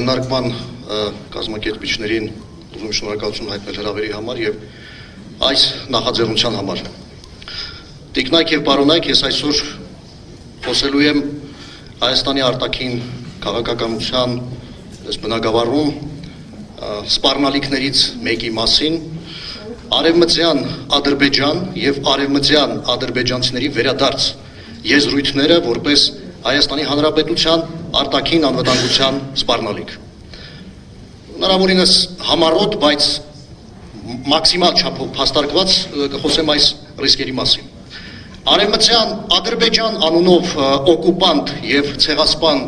քննարկման կազմակերպիչներին ուզում շնորհակալություն հայտնել հրավերի համար եւ այս նախաձեռնության համար։ Տիկնայք եւ պարոնայք, ես այսօր խոսելու եմ Հայաստանի արտաքին քաղաքականության բնագավառում սպառնալիքներից մեկի մասին, արևմտյան Ադրբեջան եւ արևմտյան ադրբեջանցիների վերադարձ եզրույթները որպես Հայաստանի Հանրապետության արտաքին անվտանգության սպառնալիք։ Հնարավորինս համառոտ, բայց մաքսիմալ չափով փաստարկված կխոսեմ այս ռիսկերի մասին։ Արևմտյան Ադրբեջան անունով օկուպանտ եւ ցեղասպան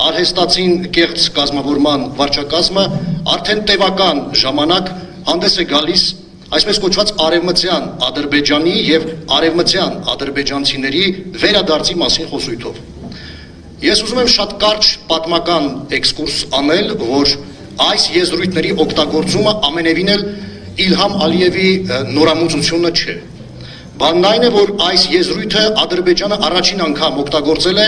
արհեստացին կեղծ կազմավորման վարչակազմը արդեն տևական ժամանակ հանդես է գալիս այսպես կոչված արևմտյան Ադրբեջանի եւ արևմտյան ադրբեջանցիների վերադարձի մասին խոսույթով։ Ես ուզում եմ շատ կարճ պատմական էքսկուրս անել, որ այս եզրույթների օգտագործումը ամենևին էլ Իլհամ Ալիևի նորամուծությունը չէ։ Բանն այն է, որ այս եզրույթը Ադրբեջանը առաջին անգամ օգտագործել է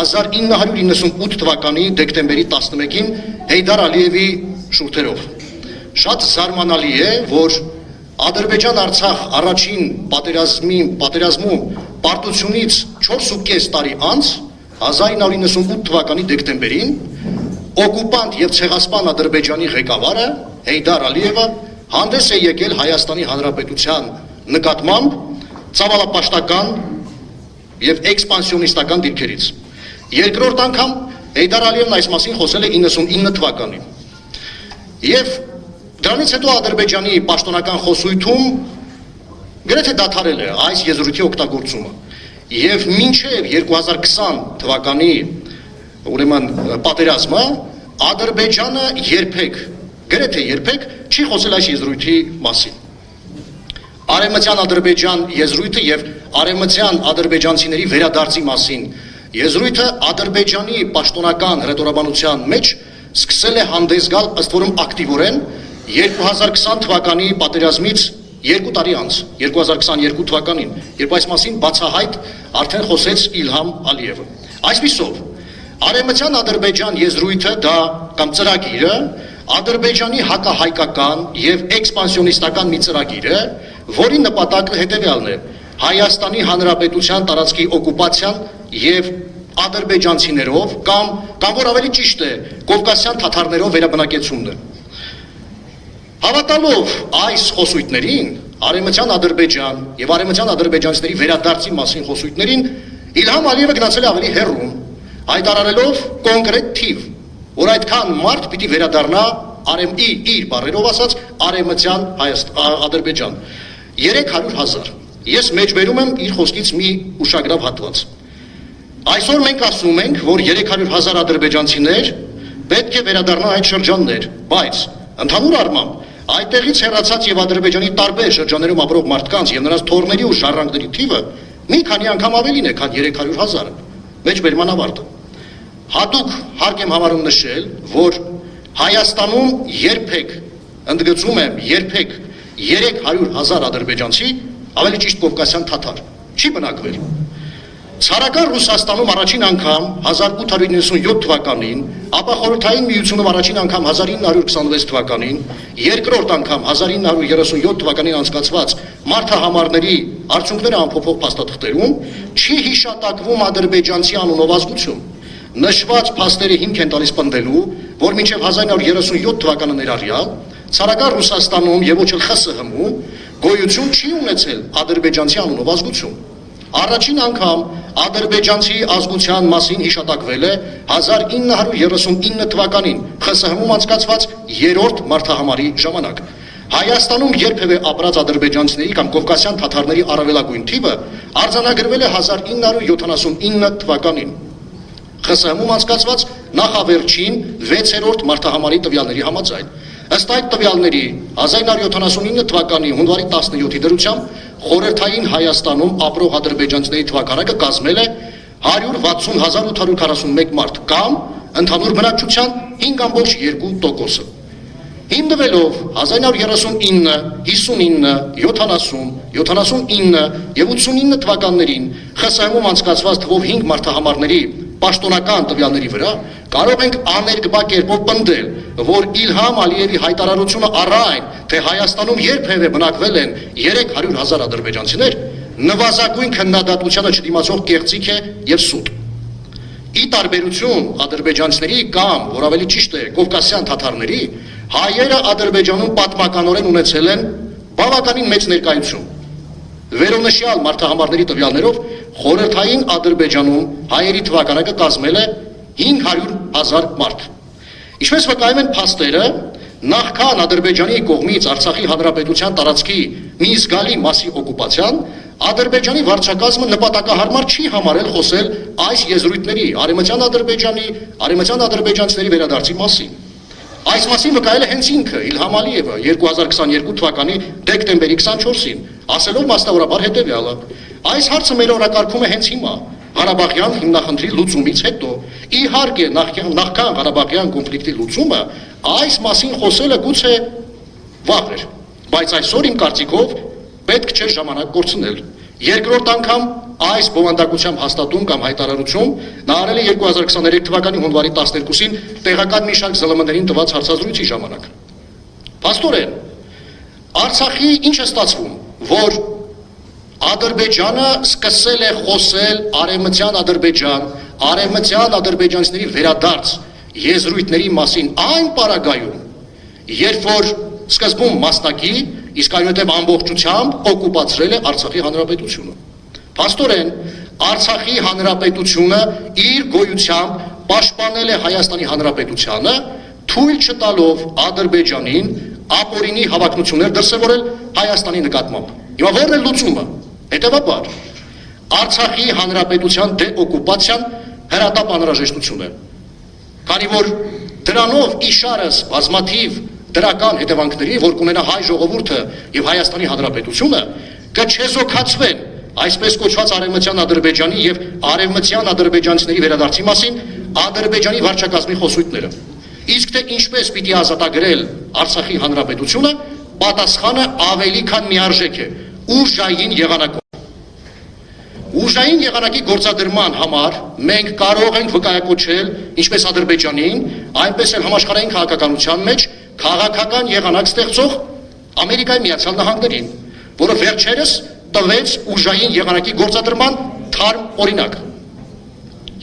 1998 թվականի դեկտեմբերի 11-ին Հեյդար Ալիևի շուրթերով։ Շատ զարմանալի է, որ Ադրբեջան-Արցախ առաջին պատերազմում պարտությունից 4.5 տարի անց 1998 թվականի դեկտեմբերին օկուպանտ եւ ցեղասպան Ադրբեջանի ղեկավարը Հեյդար Ալիևը հանդես է եկել Հայաստանի Հանրապետության նկատմամբ ցավալապաշտական եւ էքսպանսիոնիստական դիրքերից։ Երկրորդ անգամ Հեյդար Ալիևն այս մասին խոսել է 99 թվականին։ Եվ դրանից հետո Ադրբեջանի պաշտոնական խոսույթում գրեթե դադարել է այս եզրույթի օգտագործումը։ Եվ մինչև 2020 թվականի ուրեմն պատերազմը Ադրբեջանը գրեթե երբեք չի խոսել այս եզրույթի մասին։ Արևմտյան Ադրբեջան եզրույթը եւ արևմտյան ադրբեջանցիների վերադարձի մասին եզրույթը Ադրբեջանի պաշտոնական հռետորաբանության մեջ սկսել է հանդես գալ ըստ որում ակտիվորեն 2020 թվականի պատերազմից 2 տարի անց, 2022 թվականին, երբ այս մասին բացահայտ արդեն խոսեց Իլհամ Ալիևը։ Այսպիսով, արևմտյան Ադրբեջան եզրույթը դա կամ ծրագիրը Ադրբեջանի հակահայկական եւ էքսպանսիոնիստական մի ծրագիր է, որի նպատակը հետեւյալն է. Հայաստանի Հանրապետության տարածքի օկուպացիան եւ ադրբեջանցիներով կամ որ ավելի ճիշտ է, կովկասյան թաթարներով վերաբնակեցումն է։ Հավատալով այս խոսույթներին, արևմտյան Ադրբեջան եւ արևմտյան ադրբեջանցիների վերադարձի մասին խոսույթներին, Իլհամ Ալիևը գնացել է ավելի հեռուն, հայտարարելով կոնկրետ թիվ, որ այդքան մարդ պիտի վերադառնա իր բառերով ասած արևմտյան Ադրբեջան 300,000։ Ես մեջբերում եմ իր խոսքից մի ուշագրավ հատված։ Այսօր մենք ասում ենք, որ 300,000 ադրբեջանցիներ պետք է վերադառնան այդ շրջաններ, բայց ընդհանուր առմամբ այդտեղից հեռացած եւ Ադրբեջանի տարբեր շրջաններում ապրող մարդկանց եւ նրանց թորների ու շարժանքների թիվը մի քանի անգամ ավելին է, քան 300,000-ը։ Մեջբերման ավարտը։ Հատուկ հարկ եմ համարում նշել, որ Հայաստանում երբեք, ընդգծում եմ, երբեք 300,000 ադրբեջանցի, ավելի ճիշտ կովկասյան թաթար, չի բնակվել։ Ցարական Ռուսաստանում առաջին անգամ 1897 թվականին, ապա Խորհրդային Միությունում առաջին անգամ 1926 թվականին, երկրորդ անգամ 1937 թվականին անցկացված մարդահամարների արդյունքները անփոփոխ փաստաթղթերում չի հիշատակվում ադրբեջանցի անունով ազգություն։ Նշված փաստերը հիմք են տալիս պնդելու, որ մինչև 1937 թվականը ներառյալ Ցարական Ռուսաստանում եւ ոչ էլ ԽՍՀՄ-ում գոյություն չի ունեցել ադրբեջանցի անունով ազգություն։ Առաջին անգամ ադրբեջանցի ազգության մասին հիշատակվել է 1939 թվականին ԽՍՀՄ-ում անցկացված երրորդ մարդահամարի ժամանակ։ Հայաստանում երբևէ ապրած ադրբեջանցիների կամ կովկասյան թաթարների առավելագույն թիվը արձանագրվել է 1979 թվականին ԽՍՀՄ-ում անցկացված նախավերջին 6-րդ մարդահամարի տվյալների համաձայն։ Ըստ այդ տվյալների 1979 թվականի հունվարի 17-ի դրությամբ Խորհրդային Հայաստանում ապրող ադրբեջանցիների թվականակը կազմել է 160,841 մարդ կամ ընդհանուր բնակչության 5.2%-ը։ Հիմնվելով 1939, 59, 70, 79 եւ 89 թվականներին ԽՍՀՄ-ում անցկացված թվով 5 մարդահամարների պաշտոնական տվյալների վրա կարող ենք աներկբա կերպով պնդել, որ Իլհամ Ալիևի հայտարարությունը առայն, թե Հայաստանում երբևէ բնակվել են 300,000 ադրբեջանցիներ, նվազագույն քննադատությանը չդիմացող կեղծիք է եւ սուտ։ Ի տարբերություն ադրբեջանցիների կամ, որ ավելի ճիշտ է, կովկասյան թաթարների, հայերը Ադրբեջանում պատմականորեն ունեցել են բավականին մեծ ներկայություն։ Վերոնշյալ մարդահամարների տվյալներով խորհրդային Ադրբեջանում հայերի թվականակը կազմել է 500,000 մարդ։ Ինչպես վկայում են փաստերը, նախքան Ադրբեջանի կողմից Արցախի հանրապետության տարածքի մի զգալի մասի օկուպացիան, Ադրբեջանի վարչակազմը նպատակահարմար չի համարել խոսել այս եզրույթների արևմտյան Ադրբեջանի, արևմտյան ադրբեջանցիների վերադարձի մասին։ Այս մասին վկայել է հենց ինքը Իլհամ Ալիևը 2022 թվականի դեկտեմբերի 24-ին, ասելով մասնավորաբար հետևյալը. այս հարցը մեր օրակարգում է հենց հիմա, Ղարաբաղյան հիմնախնդրի լուծումից հետո։ Իհարկե, նախքան Ղարաբաղյան կոնֆլիկտի լուծումը այս մասին խոսելը գուցե վաղ էր, բայց այսօր իմ կարծիքով պետք չէ ժամանակ կորցնել։ Երկրորդ անգամ այս բովանդակությամբ հաստատում կամ հայտարարություն նա արել է 2023 թվականի հունվարի 12-ին տեղական մի շարք ԶԼՄ-ներին տված հարցազրույցի ժամանակ։ Փաստորեն, Արցախի ինչ է ստացվում, որ Ադրբեջանը սկսել է խոսել արևմտյան Ադրբեջան, արևմտյան ադրբեջանցիների վերադարձ եզրույթների մասին այն պարագայում, երբ որ սկզբում մասնակի, իսկ այնուհետև ամբողջությամբ օկուպացրել է Արցախի հանրապետությունը։ Փաստորեն, Արցախի հանրապետությունը իր գոյությամբ պաշտպանել է Հայաստանի հանրապետությանը, թույլ չտալով Ադրբեջանին ապօրինի հավակնություններ դրսևորել Հայաստանի նկատմամբ։ Հիմա ո՞րն է լուծումը։ Հետևաբար, Արցախի հանրապետության դեօկուպացիան հրատապ անհրաժեշտություն է, քանի որ դրանով իշարս բազմաթիվ դրական հետևանքների, որ կունենա հայ ժողովուրդը եւ Հայաստանի հանրապետությունը, կչեզոքացվեն այսպես կոչված արևմտյան Ադրբեջանի եւ արևմտյան ադրբեջանցիների վերադարձի մասին Ադրբեջանի վարչակազմի խոսույթները։ Իսկ թե ինչպես պիտի ազատագրել Արցախի հանրապետությունը, պատասխանը ավելի քան միարժեք է՝ ուժային եղանակով։ Ուժային եղանակի գործադրման համար մենք կարող ենք վկայակոչել ինչպես Ադրբեջանին, այնպես էլ համաշխարհային քաղաքականության մեջ քաղաքական եղանակ ստեղծող Ամերիկայի Միացյալ Նահանգներին, որը վերջերս տվեց ուժային եղանակի գործադրման թարմ օրինակ։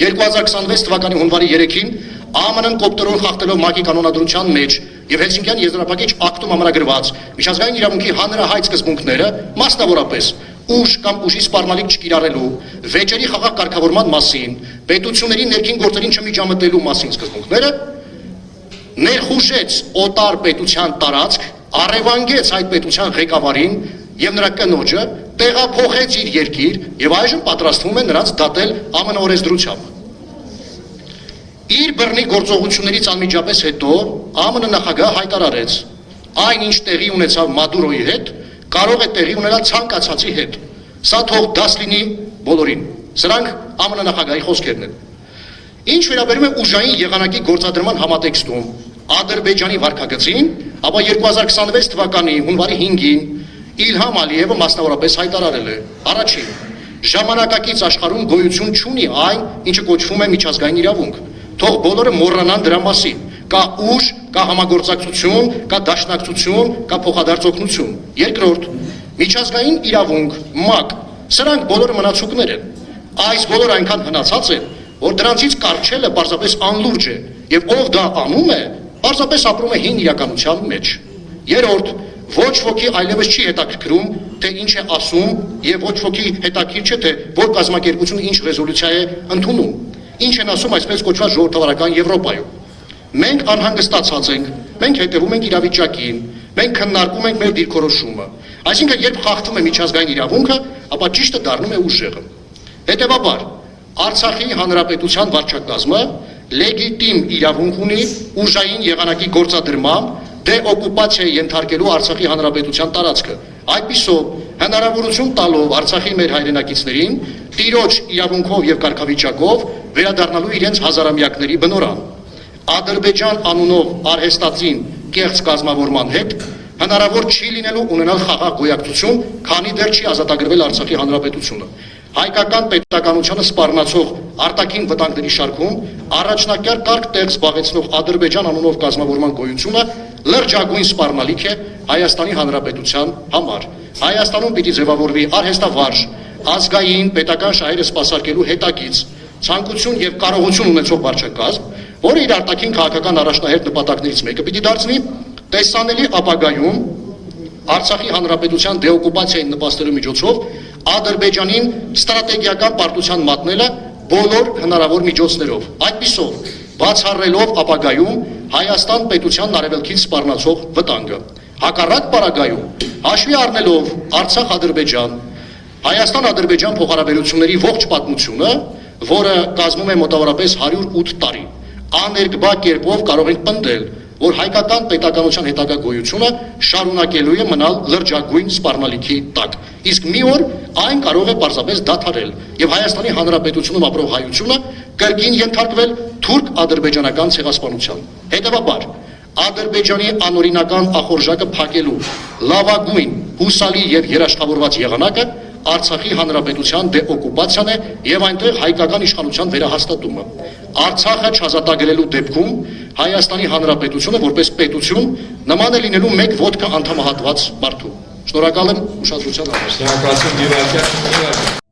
2026 թվականի հունվարի 3-ին ԱՄՆ-ն կոպտերոն խախտելով ՄԱԿ-ի կանոնադրության մեջ եւ Հելսինկյան եզրափակիչ ակտում ամրագրված միջազգային իրավունքի հանրահայտ սկզբունքները, մասնավորապես ուժ կամ ուժի սպառնալիք չկիրառելու, վեճերի խաղաղ կարգավորման մասին, պետությունների ներքին գործերին չմիջամտելու մասին սկզբունքները, ներխուժեց օտար պետության տարածք, առևանգեց այդ պետության ղեկավարին եւ նրա կնոջը, տեղափոխեց իր երկիր եւ այժմ պատրաստվում է նրանց դատել ԱՄՆ օրենսդրությամբ։ Իր բռնի գործողություններից անմիջապես հետո ԱՄՆ նախագահը հայտարարեց. այն ինչ տեղի ունեցավ Մադուրոյի հետ, կարող է տեղի ունենալ ցանկացածի հետ։ Սա թող դաս լինի բոլորին։ Սրանք ԱՄՆ նախագահի խոսքերն են։ Ինչ վերաբերում է ուժային եղանակի գործադրման համատեքստում Ադրբեջանի վարքագծին, ապա 2026 թվականի հունվարի 5-ին Իլհամ Ալիևը մասնավորապես հայտարարել է. առաջին, ժամանակակից աշխարհում գոյություն չունի այն, ինչը կոչվում է միջազգային իրավունք։ Թող բոլորը մոռանան դրա մասին։ Կա ուժ, կա համագործակցություն, կա դաշնակցություն, կա փոխադարձ օգնություն։ Երկրորդ, միջազգային իրավունք, ՄԱԿ, սրանք բոլորը մնացուկներ են։ Այս բոլորը այնքան հնացած են, որ դրանցից կառչելը պարզապես անլուրջ է, եւ ով դա անում է, պարզապես ապրում է հին իրականության մեջ։ Երրորդ, ոչ ոքի այլևս չի հետաքրքրում, թե ինչ է ասում, եւ ոչ ոքի հետաքրքիր չէ, թե որ կազմակերպությունը ինչ ռեզոլյուցիա է ընդունում, ինչ են ասում այսպես կոչված ժողովրդավարական Եվրոպայում։ Մենք անհանգստացած ենք, մենք հետևում ենք իրավիճակին, մենք քննարկում ենք մեր դիրքորոշումը։ Այսինքն, երբ խախտվում է միջազգային իրավունքը, ապա ճիշտը դառնում է ուժեղը։ Հետևաբար, Արցախի հանրապետության վարչակազմը լեգիտիմ իրավունք ունի ուժային եղանակի գործադրմամբ դեօկուպացիայի ենթարկելու Արցախի հանրապետության տարածքը։ Այդպիսով հնարավորություն տալով Արցախի մեր հայրենակիցներին տիրոջ իրավունքով եւ կարգավիճակով վերադառնալու իրենց հազարամյակների բնորան։ Ադրբեջան անունով արհեստածին կեղծ կազմավորման հետ հնարավոր չի լինելու ունենալ խաղաղ գոյակցություն, քանի դեռ չի ազատագրվել Արցախի հանրապետությունը։ Հայկական պետականությանը սպառնացող արտաքին վտանգների շարքում առաջնակարգ կարգ տեղ զբաղեցնող Ադրբեջան անունով կազմավորման գոյությունը լրջագույն սպառնալիք է Հայաստանի Հանրապետության համար։ Հայաստանում պիտի ձևավորվի արհեստավարժ, ազգային պետական շահերը սպասարկելու հետագիծ, ցանկություն եւ կարողություն ունեցող վարչակազմ, որը իր արտաքին քաղաքական առաջնահերթ նպատակներից մեկը պիտի դարձնի տեսանելի ապագայում Արցախի Հանրապետության դեօկուպացիային նպաստելու միջոցով Ադրբեջանին ստրատեգիական պարտության մատնելը բոլոր հնարավոր միջոցներով, այդպիսով բացառելով ապագայում Հայաստան պետությանն արևելքից սպառնացող վտանգը։ Հակառակ պարագայում հաշվի առնելով Արցախ-Ադրբեջան, Հայաստան-Ադրբեջան փոխհարաբերությունների ողջ պատմությունը, որը կազմում է մոտավորապես 108 տարի, աներկբա կերպով կարող ենք պնդել, որ հայկական պետականության հետագա գոյությունը շարունակելու է մնալ լրջագույն սպառնալիքի տակ։ Իսկ մի օր այն կարող է պարզապես դադարել եւ Հայաստանի Հանրապետությունում ապրող հայությունը կրկին ենթարկվել թուրք-ադրբեջանական ցեղասպանության։ Հետևաբար Ադրբեջանի անօրինական ախորժակը փակելու լավագույն, հուսալի եւ երաշխավորված եղանակը Արցախի Հանրապետության դեօկուպացիան է եւ այնտեղ հայկական իշխանության վերահաստատումը։ Արցախը չազատագրելու դեպքում Հայաստանի Հանրապետությունը որպես պետություն նման է լինելու մեկ ոտքը անդամահատված մարդու։ Շնորհակալ եմ ուշադրության համար։ Շնորհակալություն Գևորգյան։